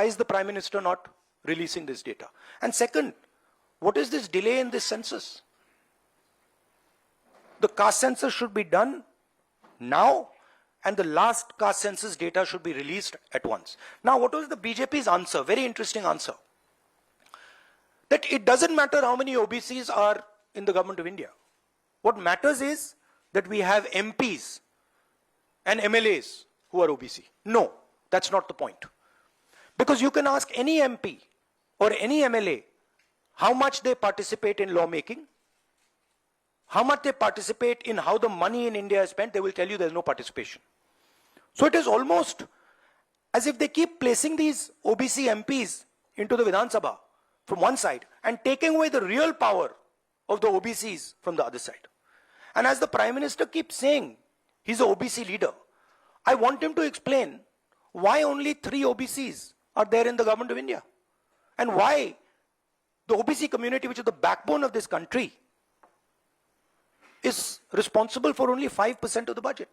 Why is the Prime Minister not releasing this data? And second, what is this delay in this census? The caste census should be done now, and the last caste census data should be released at once. Now, what was the BJP's answer? Very interesting answer. That it doesn't matter how many OBCs are in the government of India. What matters is that we have MPs and MLAs who are OBC. No, that's not the point. Because you can ask any MP or any MLA how much they participate in lawmaking, how much they participate in how the money in India is spent, they will tell you there's no participation. So it is almost as if they keep placing these OBC MPs into the Vidhan Sabha from one side and taking away the real power of the OBCs from the other side. And as the Prime Minister keeps saying, he's an OBC leader, I want him to explain why only 3 OBCs are there in the government of India, and why the OBC community, which is the backbone of this country, is responsible for only 5% of the budget.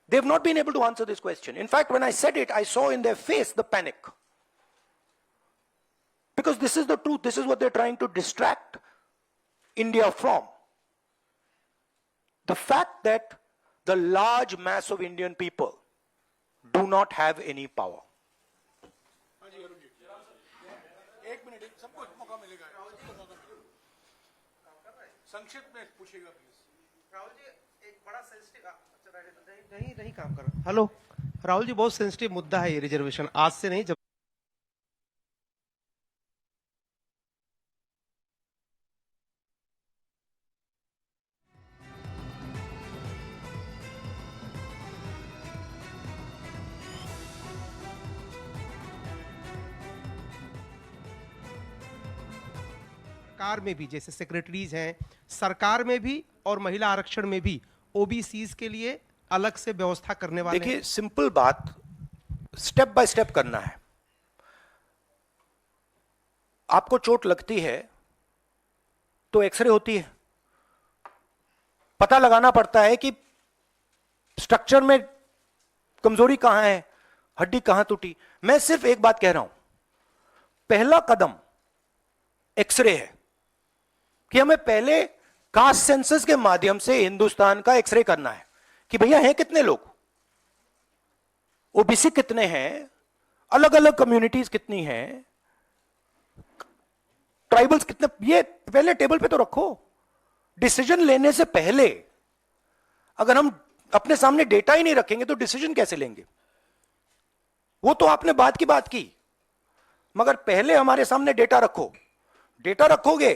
They have not been able to answer this question. In fact, when I said it, I saw in their face the panic. Because this is the truth. This is what they're trying to distract India from. The fact that the large mass of Indian people do not have any power. नहीं काम कर रहा। Hello Rahul ji, बहुत sensitive मुद्दा है ये reservation. आज से नहीं, जब सरकार में भी, जैसे सेक्रेटरीज हैं सरकार में भी और महिला आरक्षण में भी ओबीसीज के लिए अलग से व्यवस्था करने वाले। देखिए, सिंपल बात, स्टेप बाय स्टेप करना है। आपको चोट लगती है तो एक्सरे होती है, पता लगाना पड़ता है कि स्ट्रक्चर में कमजोरी कहां है, हड्डी कहां टूटी। मैं सिर्फ एक बात कह रहा हूं, पहला कदम एक्सरे है कि हमें पहले कास्ट सेंसस के माध्यम से हिंदुस्तान का एक्सरे करना है कि भैया हैं कितने लोग, ओबीसी कितने हैं, अलग अलग कम्युनिटीज कितनी हैं, ट्राइबल्स कितने, ये पहले टेबल पे तो रखो। डिसीजन लेने से पहले अगर हम अपने सामने डेटा ही नहीं रखेंगे तो डिसीजन कैसे लेंगे? वो तो आपने बात की बात की, मगर पहले हमारे सामने डेटा रखो। डेटा रखोगे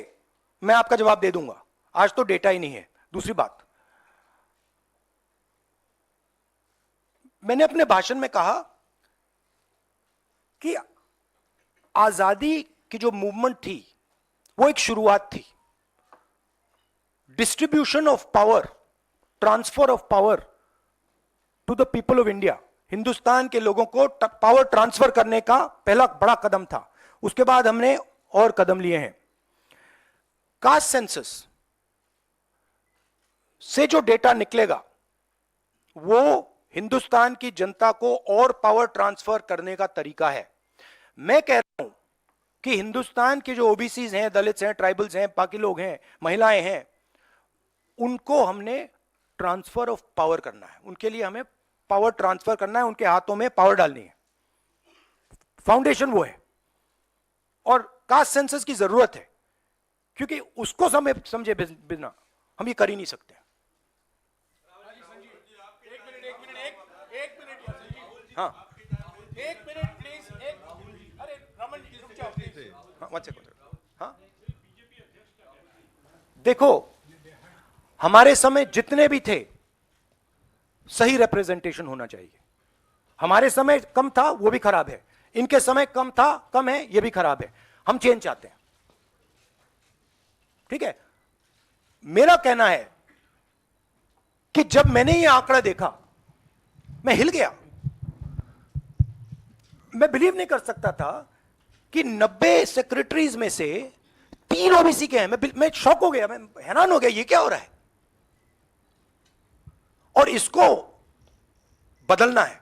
मैं आपका जवाब दे दूंगा, आज तो डेटा ही नहीं है। दूसरी बात, मैंने अपने भाषण में कहा कि आजादी की जो मूवमेंट थी वो एक शुरुआत थी। Distribution of power, transfer of power to the people of India, Hindustan के लोगों को पावर ट्रांसफर करने का पहला बड़ा कदम था। उसके बाद हमने और कदम लिए हैं। कास्ट सेंसस से जो डेटा निकलेगा वो हिंदुस्तान की जनता को और पावर ट्रांसफर करने का तरीका है। मैं कह रहा हूं कि हिंदुस्तान के जो ओबीसीज हैं, दलित्स हैं, ट्राइबल्स हैं, बाकी लोग हैं, महिलाएं हैं, उनको हमने ट्रांसफर ऑफ पावर करना है। उनके लिए हमें पावर ट्रांसफर करना है, उनके हाथों में पावर डालनी है। फाउंडेशन वो है, और कास्ट सेंसस की जरूरत है, क्योंकि उसको समझे बिना हम ये कर ही नहीं सकते। हाँ, एक मिनट प्लीज, अरे रमन जी रुक जाओ प्लीज। हाँ, 1 सेकंड। हाँ, देखो, हमारे समय जितने भी थे सही रिप्रेजेंटेशन होना चाहिए। हमारे समय कम था, वो भी खराब है। इनके समय कम था, कम है, ये भी खराब है। हम चेंज चाहते हैं, ठीक है। मेरा कहना है कि जब मैंने ये आंकड़ा देखा मैं हिल गया। मैं बिलीव नहीं कर सकता था कि 90 सेक्रेटरीज में से 3 ओबीसी के हैं। मैं शॉक हो गया, मैं हैरान हो गया, ये क्या हो रहा है। और इसको बदलना है।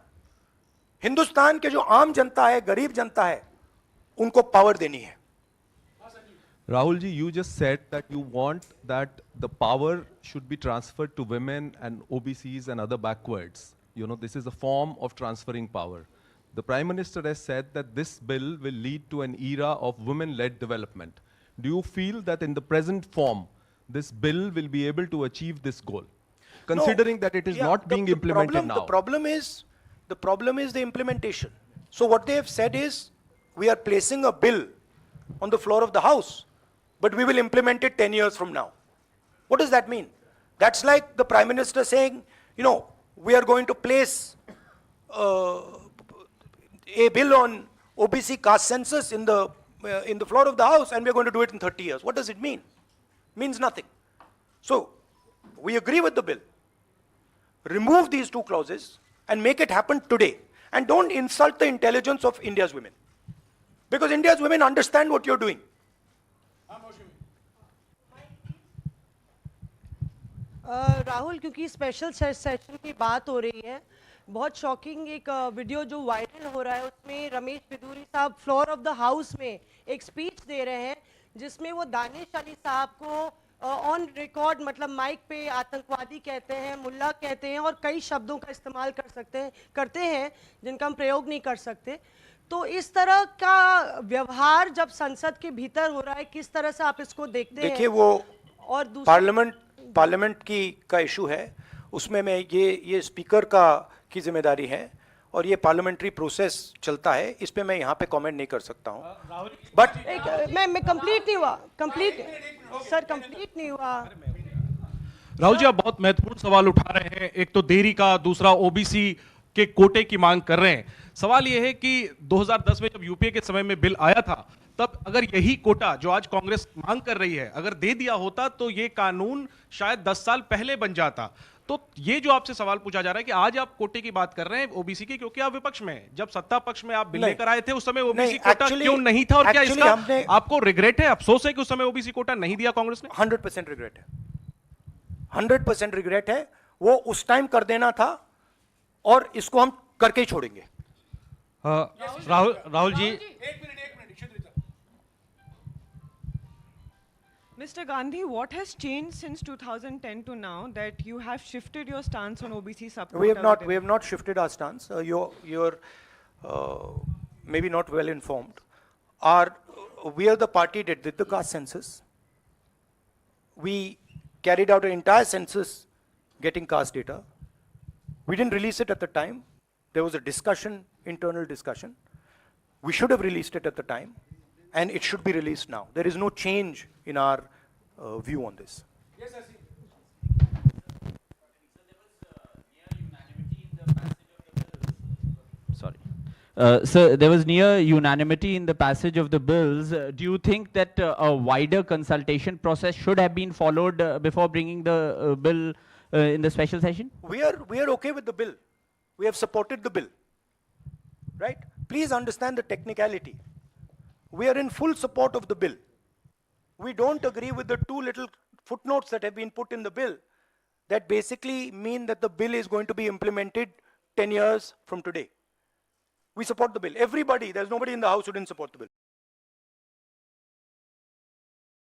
हिंदुस्तान के जो आम जनता है, गरीब जनता है, उनको पावर देनी है. Rahul ji, you just said that you want that the power should be transferred to women and OBCs and other backwards. You know, this is a form of transferring power. The Prime Minister has said that this bill will lead to an era of women-led development. Do you feel that in the present form, this bill will be able to achieve this goal? Considering that it is Yeah, not being implemented now. The problem is the implementation. So what they have said is, we are placing a bill on the floor of the House, but we will implement it 10 years from now. What does that mean? That's like the Prime Minister saying, you know, we are going to place a bill on OBC caste census in the floor of the House, and we are going to do it in 30 years. What does it mean? Means nothing. So, we agree with the bill. Remove these two clauses and make it happen today. And don't insult the intelligence of India's women. Because India's women understand what you're doing. Rahul, क्योंकि special session की बात हो रही है, बहुत shocking एक video जो viral हो रहा है, उसमें रमेश बिदूरी साहब फ्लोर ऑफ द हाउस में एक स्पीच दे रहे हैं, जिसमें वो दानिश अली साहब को ऑन रिकॉर्ड, मतलब माइक पे आतंकवादी कहते हैं, मुल्ला कहते हैं और कई शब्दों का इस्तेमाल करते हैं जिनका हम प्रयोग नहीं कर सकते. तो इस तरह का व्यवहार जब संसद के भीतर हो रहा है, किस तरह से आप इसको देखते हैं? देखिए, वो और पार्लियामेंट का इशू है, उसमें मैं ये स्पीकर की जिम्मेदारी है और ये पार्लियामेंट्री प्रोसेस चलता है, इस पे मैं यहाँ पे कमेंट नहीं कर सकता हूँ. बट मैं कंप्लीट नहीं हुआ, कंप्लीट नहीं हुआ. राहुल जी, आप बहुत महत्वपूर्ण सवाल उठा रहे हैं. एक तो देरी का, दूसरा ओबीसी के कोटे की मांग कर रहे हैं. सवाल यह है कि 2010 में जब यूपीए के समय में बिल आया था, तब अगर यही कोटा जो आज कांग्रेस मांग कर रही है अगर दे दिया होता तो ये कानून शायद 10 साल पहले बन जाता. तो ये जो आपसे सवाल पूछा जा रहा है कि आज आप कोटे की बात कर रहे हैं ओबीसी की, क्योंकि आप विपक्ष में हैं. जब सत्ता पक्ष में आप बिल लेकर आए थे उस समय ओबीसी कोटा क्यों नहीं था, और क्या इसका आपको रिग्रेट है, अफसोस है कि उस समय ओबीसी कोटा नहीं दिया कांग्रेस ने? 100% रिग्रेट है. 100% रिग्रेट है. वो उस टाइम कर देना था और इसको हम करके ही छोड़ेंगे. Rahul ji, Mr. Gandhi, what has changed since 2010 to now that you have shifted your stance on OBC subquota? We have not shifted our stance. You're maybe not well informed. We are the party that did the caste census. We carried out an entire census getting caste data. We didn't release it at the time. There was a discussion, internal discussion. We should have released it at the time, and it should be released now. There is no change in our view on this. Yes, I see. So there was near unanimity in the passage of the bills. Do you think that a wider consultation process should have been followed before bringing the bill in the special session? We are okay with the bill. We have supported the bill. Right? Please understand the technicality. We are in full support of the bill. We don't agree with the two little footnotes that have been put in the bill that basically mean that the bill is going to be implemented 10 years from today. We support the bill. Everybody, there's nobody in the House who didn't support the bill.